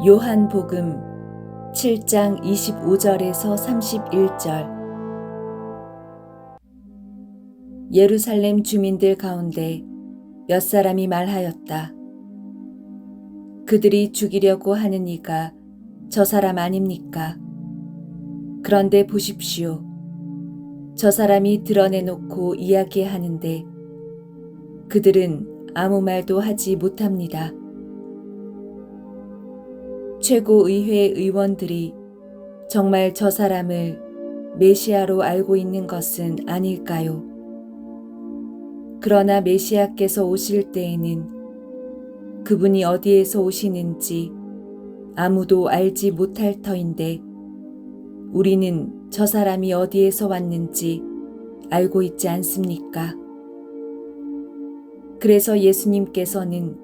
요한복음 7장 25절에서 31절. 예루살렘 주민들 가운데 몇 사람이 말하였다. 그들이 죽이려고 하는 이가 저 사람 아닙니까? 그런데 보십시오. 저 사람이 드러내놓고 이야기하는데 그들은 아무 말도 하지 못합니다. 최고의회 의원들이 정말 저 사람을 메시아로 알고 있는 것은 아닐까요? 그러나 메시아께서 오실 때에는 그분이 어디에서 오시는지 아무도 알지 못할 터인데 우리는 저 사람이 어디에서 왔는지 알고 있지 않습니까? 그래서 예수님께서는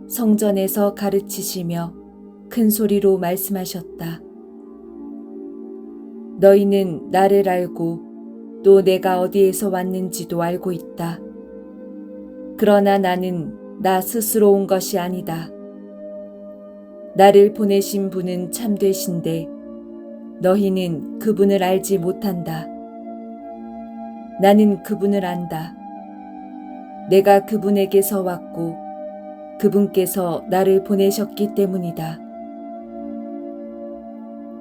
성전에서 가르치시며 큰 소리로 말씀하셨다. 너희는 나를 알고 또 내가 어디에서 왔는지도 알고 있다. 그러나 나는 나 스스로 온 것이 아니다. 나를 보내신 분은 참되신데 너희는 그분을 알지 못한다. 나는 그분을 안다. 내가 그분에게서 왔고 그분께서 나를 보내셨기 때문이다.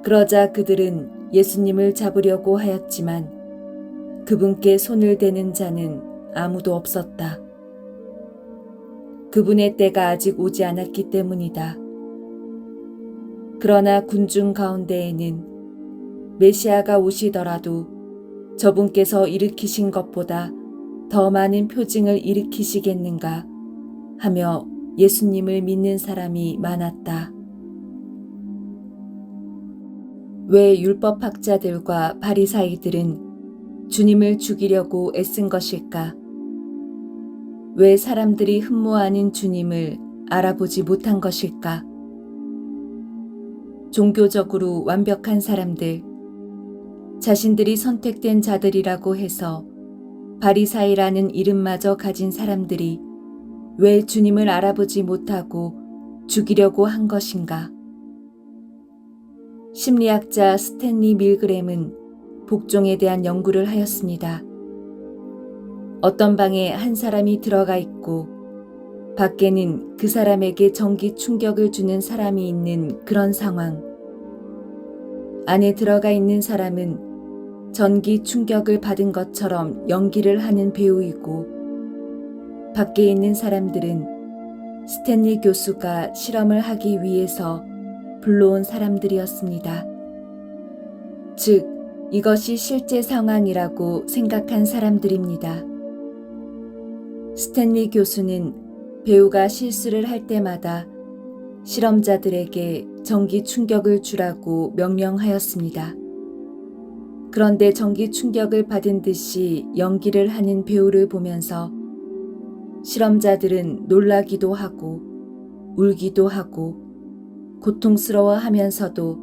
그러자 그들은 예수님을 잡으려고 하였지만 그분께 손을 대는 자는 아무도 없었다. 그분의 때가 아직 오지 않았기 때문이다. 그러나 군중 가운데에는 메시아가 오시더라도 저분께서 일으키신 것보다 더 많은 표징을 일으키시겠는가 하며 예수님을 믿는 사람이 많았다. 왜 율법학자들과 바리사이들은 주님을 죽이려고 애쓴 것일까? 왜 사람들이 흠모하는 주님을 알아보지 못한 것일까? 종교적으로 완벽한 사람들, 자신들이 선택된 자들이라고 해서 바리사이라는 이름마저 가진 사람들이 왜 주님을 알아보지 못하고 죽이려고 한 것인가? 심리학자 스탠리 밀그램은 복종에 대한 연구를 하였습니다. 어떤 방에 한 사람이 들어가 있고 밖에는 그 사람에게 전기 충격을 주는 사람이 있는 그런 상황. 안에 들어가 있는 사람은 전기 충격을 받은 것처럼 연기를 하는 배우이고 밖에 있는 사람들은 스탠리 교수가 실험을 하기 위해서 불러온 사람들이었습니다. 즉, 이것이 실제 상황이라고 생각한 사람들입니다. 스탠리 교수는 배우가 실수를 할 때마다 실험자들에게 전기 충격을 주라고 명령하였습니다. 그런데 전기 충격을 받은 듯이 연기를 하는 배우를 보면서 실험자들은 놀라기도 하고 울기도 하고 고통스러워 하면서도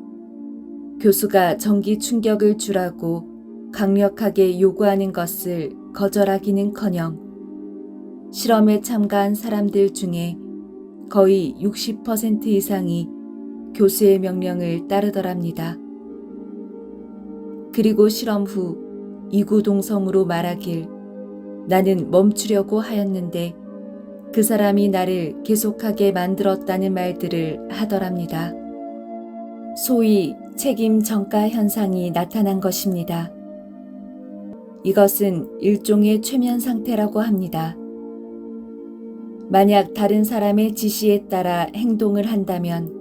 교수가 전기 충격을 주라고 강력하게 요구하는 것을 거절하기는커녕 실험에 참가한 사람들 중에 거의 60% 이상이 교수의 명령을 따르더랍니다. 그리고 실험 후 이구동성으로 말하길 나는 멈추려고 하였는데 그 사람이 나를 계속하게 만들었다는 말들을 하더랍니다. 소위 책임 전가 현상이 나타난 것입니다. 이것은 일종의 최면 상태라고 합니다. 만약 다른 사람의 지시에 따라 행동을 한다면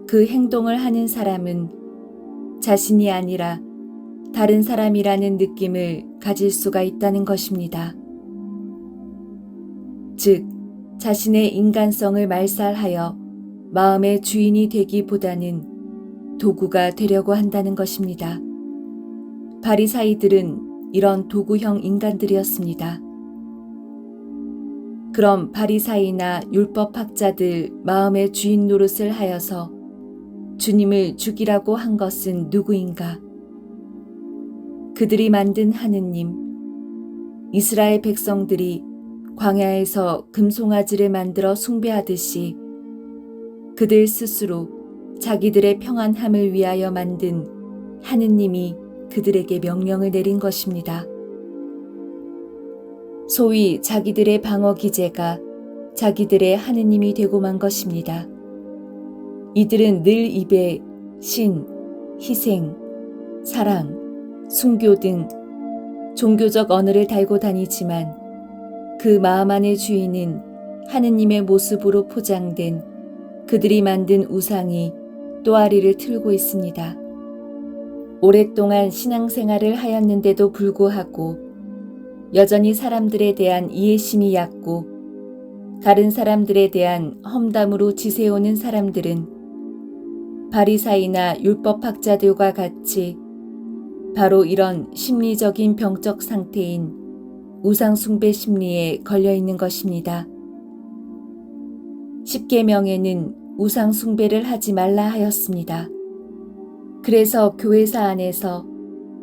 그 행동을 하는 사람은 자신이 아니라 다른 사람이라는 느낌을 가질 수가 있다는 것입니다. 즉, 자신의 인간성을 말살하여 마음의 주인이 되기보다는 도구가 되려고 한다는 것입니다. 바리사이들은 이런 도구형 인간들이었습니다. 그럼 바리사이나 율법학자들 마음의 주인 노릇을 하여서 주님을 죽이라고 한 것은 누구인가? 그들이 만든 하느님, 이스라엘 백성들이 광야에서 금송아지를 만들어 숭배하듯이 그들 스스로 자기들의 평안함을 위하여 만든 하느님이 그들에게 명령을 내린 것입니다. 소위 자기들의 방어 기제가 자기들의 하느님이 되고 만 것입니다. 이들은 늘 입에 신, 희생, 사랑, 순교 등 종교적 언어를 달고 다니지만 그 마음 안의 주인은 하느님의 모습으로 포장된 그들이 만든 우상이 또아리를 틀고 있습니다. 오랫동안 신앙생활을 하였는데도 불구하고 여전히 사람들에 대한 이해심이 얕고 다른 사람들에 대한 험담으로 지새우는 사람들은 바리사이나 율법학자들과 같이 바로 이런 심리적인 병적 상태인 우상숭배 심리에 걸려 있는 것입니다. 십계명에는 우상숭배를 하지 말라 하였습니다. 그래서 교회사 안에서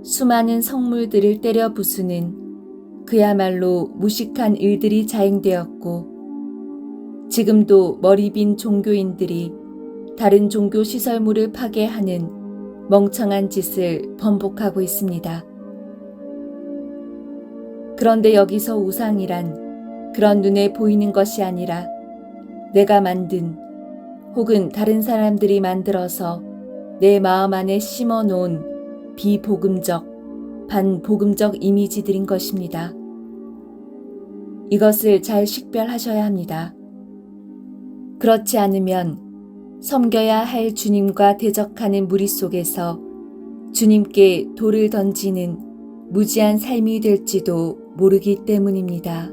수많은 성물들을 때려 부수는 그야말로 무식한 일들이 자행되었고, 지금도 머리 빈 종교인들이 다른 종교 시설물을 파괴하는 멍청한 짓을 번복하고 있습니다. 그런데 여기서 우상이란 그런 눈에 보이는 것이 아니라 내가 만든 혹은 다른 사람들이 만들어서 내 마음 안에 심어 놓은 비복음적, 반복음적 이미지들인 것입니다. 이것을 잘 식별하셔야 합니다. 그렇지 않으면 섬겨야 할 주님과 대적하는 무리 속에서 주님께 돌을 던지는 무지한 삶이 될지도 모르기 때문입니다.